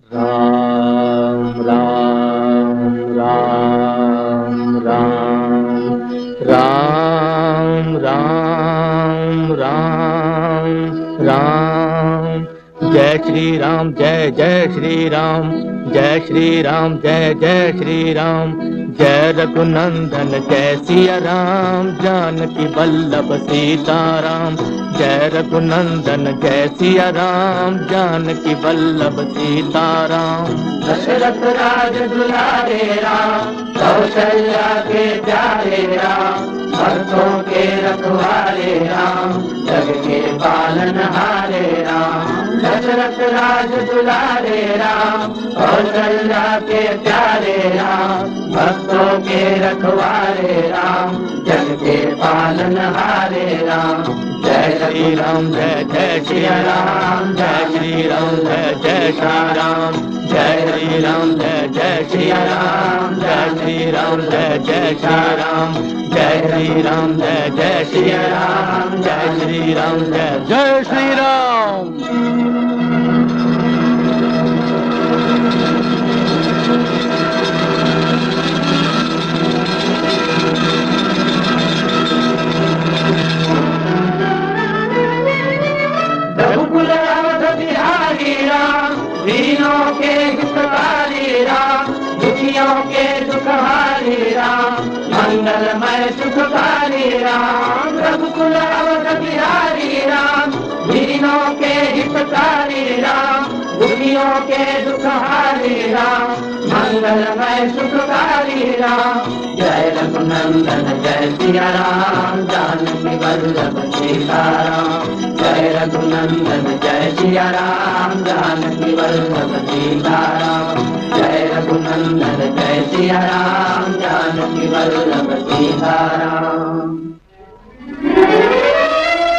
राम राम राम राम राम राम राम राम। जय श्री राम, जय जय श्री राम, जय श्री राम, जय जय श्री राम। जय रघुनंदन जय सिया राम, जानकी वल्लभ सीताराम। जय रघुनंदन जय सिया राम, जानकी वल्लभ सीताराम। दशरथ राज दुलारे राम, कौशल्या के प्यारे राम, भक्तों के रखवाले राम, जग के पालन हारे राम। दशरथ राज दुलारे राम, कौशल्या के प्यारे राम, भक्तों के रखवाले राम, जग के पालन हारे राम। जय श्री राम, जय जय श्री राम, जय श्री राम, जय जय श्री राम। जय श्री राम, जय जय श्री राम, जय श्री राम, जय जय श्री राम। जय श्री राम, जय जय श्री राम, जय श्री राम, जय जय श्री राम। रघुकुल अवध बिहारी राम, दीनों के हितकारी राम, दुखियों के दुखहारी राम, मंगलमय सुखकारी राम। रघुकुल अवध बिहारी राम, दीनों के हितकारी राम, दुखियों के दुखहारी राम, मंगलमय सुखकारी राम। जय रघुनंदन जय सिया राम, जानकी वल्लभ सीताराम। जय रघुनंदन जय सिया राम, जानकी वल्लभ सीताराम। जय रघुनंदन जय सिया राम, जानकी वल्लभ सीताराम।